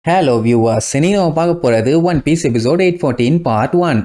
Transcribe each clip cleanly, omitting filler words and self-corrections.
Hello viewers, இன்னைக்கு நம்ம பார்க்க போறது one piece episode 814 part 1.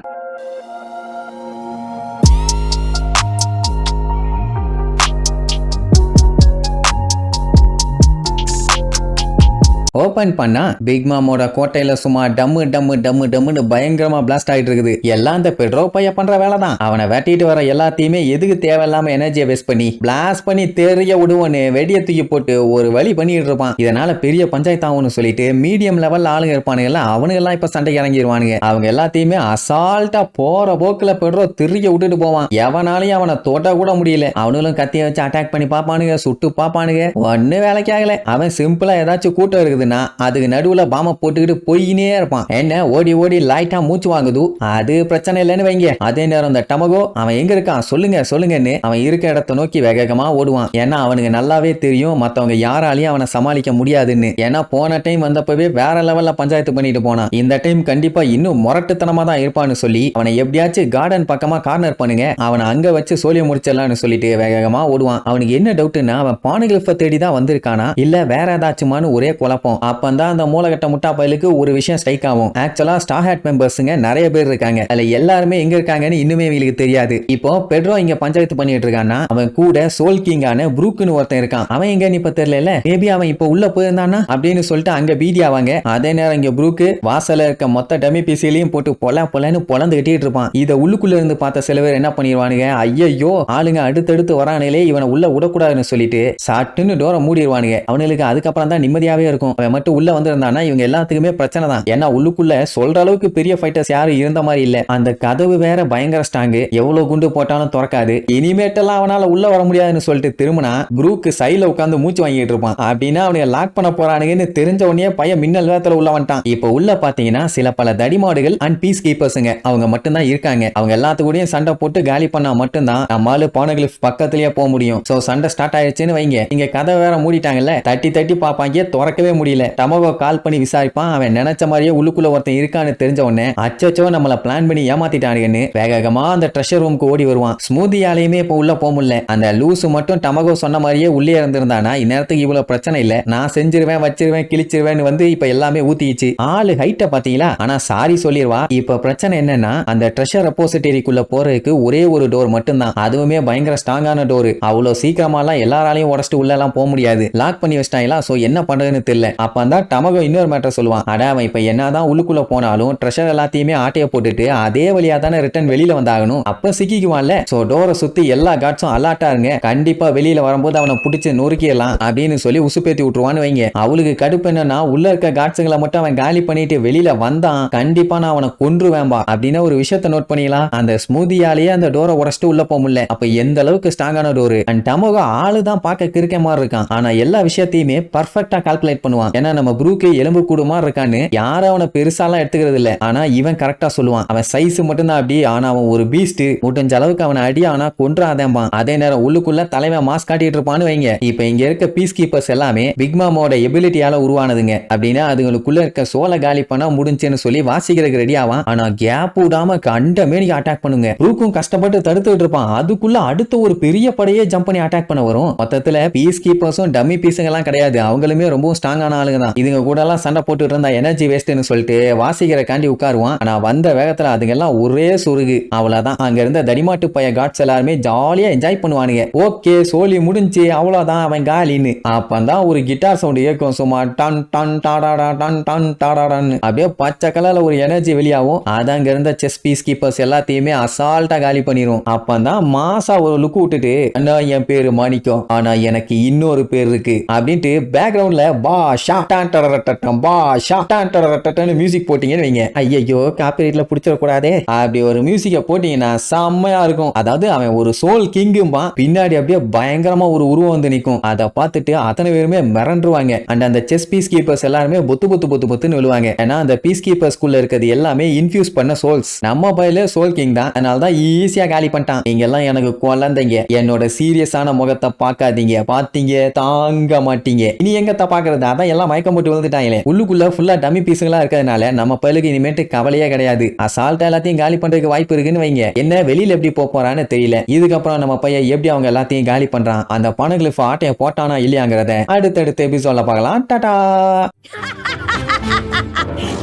Open பண்ணா பிக் மாமோட கோட்டையில சும்மா டம்மு டம்மு டம்மு டம்முன்னு பயங்கரமா பிளாஸ்ட் ஆயிட்டு இருக்குது. எல்லாம் அந்த பெட்ரோ பைய பண்ற வேலை தான். அவனை வெட்டிட்டு வர எல்லாத்தையுமே எதுக்கு தேவையில்லாம எனர்ஜியை வேஸ்ட் பண்ணி பிளாஸ்ட் பண்ணி தெரிய விடுவோன்னு வெடிய தூக்கி போட்டு ஒரு வழி பண்ணிட்டு இருப்பான். இதனால பெரிய பஞ்சாயத்து ஆகும்னு சொல்லிட்டு மீடியம் லெவல்ல ஆளுங்க இருப்பானுங்க, அவனுங்க எல்லாம் இப்ப சண்டைக்கு இறங்கிடுவானுங்க. அவங்க எல்லாத்தையுமே அசால்ட்டா போற போக்குல பெட்ரோ திரிய விட்டுட்டு போவான். எவனாலையும் அவனை தோட்ட கூட முடியல. அவனுங்களும் கத்திய வச்சு அட்டாக் பண்ணி பாப்பானுங்க, சுட்டு பாப்பானுங்க, ஒன்னு வேலைக்கு ஆகல. அவன் சிம்பிளா ஏதாச்சும் கூட்டம் இருக்குது, அதுக்கு நடுவுல பாம போட்டுக்கிட்டு போயினே இருப்பான். என்ன ஓடி ஓடி லைட்டா மூச்சு வாங்குது, அது பிரச்சனை இல்லைன்னு வைங்க. அதே நேரம் இந்த டமகோ அவன் எங்க இருக்கான் சொல்லுங்க சொல்லுங்கன்னு அவன் இருக்க இடத்தை நோக்கி வேகமா ஓடுவான். ஏன்னா அவனுக்கு நல்லாவே தெரியும் மத்தவங்க யாராலையும் அவனை சமாளிக்க முடியாதுன்னு. ஏன்னா போன டைம் வந்தப்பவே வேற லெவல்ல பஞ்சாயத்து பண்ணிட்டு போனான். இந்த டைம் கண்டிப்பா இன்னும் முரட்டுத்தனமா தான் இருப்பான்னு சொல்லி அவனை எப்படியாச்சும் கார்டன் பக்கமா கார்னர் பண்ணுங்க, அவனை அங்க வச்சு சோழிய முடிச்சிடலாம்னு சொல்லிட்டு வேகமா ஓடுவான். அவனுக்கு என்ன டவுட்னா அவன் பானுகிளிஃப தேடி தான் வந்திருக்கானா இல்ல வேற ஏதாச்சுமான்னு ஒரே குழப்பம். அப்பந்தான் அந்த மூலகட்ட முட்டா பயலுக்கு ஒரு விஷயம் ஸ்ட்ரைக் ஆகும். ஆக்சுவலா ஸ்டார் ஹேட் மெம்பர்ஸ்ங்க நிறைய பேர் இருக்காங்க, அதுல எல்லாருமே எங்க இருக்காங்கன்னு இன்னுமே இவங்களுக்கு தெரியாது. இப்போ பெட்ரோ இங்க பஞ்சாயத்து பண்ணிட்டு இருக்கான்னா அவன் கூட சோல் கிங்கான ப்ரூக்னு ஒருத்தன் இருக்கான். அவன் எங்க இப்ப தெரியல, மேபி அவன் இப்ப உள்ள போயிருந்தானா அப்படின்னு சொல்லிட்டு அங்க பீடி ஆவாங்க. அதே நேரம் இங்க ப்ரூக்கு வாசல்ல இருக்க மொத்த டமி பீசிலையும் போட்டு பொலன்னு பொலந்து கட்டிட்டு இருப்பான். இத உள்ளுக்குள்ள இருந்து பார்த்த சில பேர் என்ன பண்ணிடுவானுங்க, ஐயோ ஆளுங்க அடுத்தடுத்து வரானே இவனை உள்ள விடக்கூடாதுன்னு சொல்லிட்டு சாட்டுன்னு டோரை மூடிடுவானுங்க. அவனுக்கு அதுக்கப்புறம் தான் நிம்மதியாவே இருக்கும். அவன் மட்டும் உள்ள வந்திருந்தானா இவங்க எல்லாத்துக்குமே பிரச்சனை தான். ஏன்னா உள்ளுக்குள்ள சொல்ற அளவுக்கு பெரிய ஃபைட்டர்ஸ் யாரும் இருந்த மாதிரி இல்ல. அந்த கதவு வேற பயங்கர ஸ்ட்ராங், எவ்வளவு குண்டு போட்டாலும் திறக்காது. இனிமேட்டெல்லாம் அவனால உள்ள வர முடியாதுன்னு சொல்லிட்டு திரும்பினா ப்ரூக் சைடுல உட்கார்ந்து மூச்சு வாங்கிட்டு இருப்பான். அப்படின்னா அவனுக்கு லாக் பண்ண போறானுங்கன்னு தெரிஞ்ச உடனே பையன் மின்னல் வேகத்துல உள்ள வந்துட்டான். இப்ப உள்ள பாத்தீங்கன்னா சில பல தடிமாடுகள் அண்ட் பீஸ் கீப்பர்ஸுங்க அவங்க மட்டும் தான் இருக்காங்க. அவங்க எல்லாத்துக்கூடயும் சண்டை போட்டு காலி பண்ணா மட்டும்தான் நம்மால பானகிளிஃப் பக்கத்திலேயே போக முடியும். சோ சண்டை ஸ்டார்ட் ஆயிடுச்சுன்னு வைங்க, இங்க கதை வேற மூடிட்டாங்கல்ல, தட்டி தட்டி பாப்பாங்க, திறக்கவே முடியல. டமகோ கால் பண்ணி விசாரிப்பான். அவன் நினைச்ச மாதிரியே உள்ளுக்குள்ள ஒருத்தன் இருக்கான்னு தெரிஞ்ச உடனே அச்சோ நம்மள பிளான் பண்ணி ஏமாத்திட்டானுங்கன்னு வேகமா அந்த ட்ரெஷர் ரூமுக்கு ஓடி வருவான். ஸ்மூதியாலையுமே இப்ப உள்ள போக முடியல. அந்த லூசு மட்டும் டமகோ சொன்ன மாதிரியே உள்ளே இருந்திருந்தானா இந்நேரத்துக்கு இவ்வளவு பிரச்சனை இல்ல. நான் செஞ்சிருவேன் வச்சிருவேன் கிழிச்சிருவேன்னு வந்து இப்ப எல்லாமே ஊத்திச்சு. ஆளு ஹைட்ட பாத்தீங்களா, ஆனா சாரி சொல்லிடுவா. இப்ப பிரச்சனை என்னன்னா அந்த ட்ரெஷர் ரெப்போசிட்டரிக்குள்ள போறதுக்கு ஒரே ஒரு டோர் மட்டும் தான், அதுவுமே பயங்கர ஸ்ட்ராங்கான டோர். அவ்வளவு சீக்கிரமாலாம் எல்லாராலையும் உடச்சிட்டு உள்ள எல்லாம் போக முடியாது, லாக் பண்ணி வச்சிட்டாங்களா. சோ என்ன பண்றதுன்னு தெரியல. அப்பந்தான் டமகோ இன்னொரு மேட்டர் சொல்லுவான். அட அவன் இப்ப என்னதான் உள்ளுக்குள்ள போனாலும் ட்ரெஷர் எல்லாத்தையுமே ஆட்டைய போட்டுட்டு அதே வழியா தானே ரிட்டர்ன் வெளியில வந்தாகணும், அப்ப சிக்கிக்குவான்ல. சோ டோரை சுத்தி எல்லா காட்ஸும் அலர்ட்டா இருங்க, கண்டிப்பா வெளியில வரும்போது அவனை பிடிச்சு நொறுக்கிடலாம் அப்படின்னு சொல்லி உசுப்பேத்தி விட்டுருவான்னு வைங்க. அவளுக்கு கடுப்பு என்னன்னா உள்ள இருக்க காட்ஸுங்களை மட்டும் அவன் காலி பண்ணிட்டு வெளியில வந்தான், கண்டிப்பா நான் அவனை கொன்றுவேன்பா அப்படின்னு ஒரு விஷயத்த நோட் பண்ணிக்கலாம். அந்த ஸ்மூதியாலேயே அந்த டோரை உடச்சிட்டு உள்ள போக முடியல. அப்ப எந்த அளவுக்கு ஸ்ட்ராங்கான டோரு. அண்ட் டமகோ ஆளு தான் பார்க்க கிறுக்க மாதிரி இருக்கான், ஆனா எல்லா விஷயத்தையுமே பர்ஃபெக்டா கால்குலேட் பண்ணுவான். ஏன்னா நம்ம ப்ரூக்கு எலும்பு கூடுமா இருக்கான்னு யாரும் அவனை பெருசாலாம் எடுத்துக்கிறது இல்ல. ஆனா இவன் கரெக்டா சொல்லுவான். அவன் சைஸ் மட்டும் தான் அப்படி, ஆனா அவன் ஒரு பீஸ்ட். முடிஞ்ச அளவுக்கு அவனை அடி ஆனா கொன்றாதேம்பான். அதே நேரம் உள்ளுக்குள்ள தலைவன் மாஸ்க் காட்டிட்டு இருப்பான்னு வைங்க. இப்ப இங்க இருக்க பீஸ் கீப்பர்ஸ் எல்லாமே பிக் மாமோட எபிலிட்டியால உருவானதுங்க. அப்படின்னா அதுங்களுக்குள்ள இருக்க சோலை காலி பண்ணா முடிஞ்சுன்னு சொல்லி வாசிக்கிறதுக்கு ரெடி ஆவான். ஆனா கேப் விடாம கண்ட மேனிக்கு அட்டாக் பண்ணுங்க. ப்ரூக்கும் கஷ்டப்பட்டு தடுத்துட்டு இருப்பான். அதுக்குள்ள அடுத்த ஒரு பெரிய படையே ஜம்ப் பண்ணி அட்டாக் பண்ண வரும். மொத்தத்துல பீஸ் கீப்பர்ஸும் டம்மி பீஸுங்க எல்லாம் கிடையாது, அவங்களுமே ரொம்ப ஸ்ட்ராங்கான ஆளுங்க தான். இதுங்க கூட எல்லாம் சண்டை போட்டு இருந்தா எனர்ஜி வேஸ்ட்னு சொல்லிட்டு வாசிக்கிற காண்டி உட்காருவான். ஆனா வந்த வேகத்துல அதுங்க எல்லாம் ஒரே சுருகு, அவ்வளவுதான். அங்க இருந்த தடிமாட்டு பைய காட்ஸ் எல்லாருமே ஜாலியா என்ஜாய் பண்ணுவானுங்க. ஓகே சோலி முடிஞ்சு அவ்வளவுதான் அவன் காலின்னு. அப்பதான் ஒரு கிட்டார் சவுண்ட் கேட்கும், சும்மா டன் டன் டாடாடா டன் டன் டாடாடான்னு அப்படியே பச்சை கலர்ல ஒரு எனர்ஜி வெளியாகும். அது அங்க இருந்த செஸ் பீஸ் கீப்பர்ஸ் எல்லாத்தையுமே அசால்ட்டா காலி பண்ணிரும். அப்பதான் மாசா ஒரு லுக் விட்டுட்டு அண்ணா என் பேரு மாணிக்கம், ஆனா எனக்கு இன்னொரு பேர் இருக்கு அப்படின்ட்டு பேக்ரவுண்ட்ல பாஷா டான் டரரட்டட்டம் பாஷா டான் டரரட்டட்டன்னு மியூசிக் போட்டீங்கன்னு வைங்க. ஐயோ காப்பிரைட்ல புடிச்சிட கூடாதே, அப்படி ஒரு மியூசிக்க போட்டீங்கன்னா செம்மையா இருக்கும். அதாவது அவன் ஒரு சோல் கிங்கும்பா, பின்னாடி அப்படியே பயங்கரமா ஒரு உருவம் வந்து நிக்கும். அதை பார்த்துட்டு அத்தனை பேருமே மிரண்டுருவாங்க. அண்ட் அந்த செஸ் பீஸ் கீப்பர்ஸ் எல்லாருமே பொத்து பொத்து பொத்து பொத்துன்னு விழுவாங்க. ஏன்னா அந்த பீஸ் கீப்பர்ஸ் குள்ள இருக்கிறது எல்லாமே இன்ஃபியூஸ் பண்ண சோல்ஸ். நம்ம பையில சோல் கிங் தான், அதனாலதான் ஈஸியா காலி பண்ணிட்டான். நீங்க எல்லாம் எனக்கு குழந்தைங்க, என்னோட சீரியஸான முகத்தை பார்க்காதீங்க, பாத்தீங்க தாங்க மாட்டீங்க. இனி எங்கத்த பாக்குறது, அதான் எல்லாம் மயக்கம் போட்டு விழுந்துட்டாங்களே. உள்ளுக்குள்ள ஃபுல்லா டம்மி பீஸுங்களா இருக்கிறதுனால நம்ம பையலுக்கு இனிமேட்டு கவலையே கிடையாது. அசால்ட்டா எல்லாத்தையும் காலி பண்றதுக்கு வாய்ப்பு இருக்குன்னு வைங்க. என்ன வெளியில எப்படி போறான்னு தெரியல. இதுக்கப்புறம் நம்ம பையன் எப்படி அவங்க எல்லாத்தையும் காலி பண்றான், அந்த பானகிளிஃப் ஆட்டைய போட்டானா இல்லையாங்கிறத அடுத்தடுத்த எபிசோட்ல பார்க்கலாம். டாடா.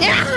Yeah!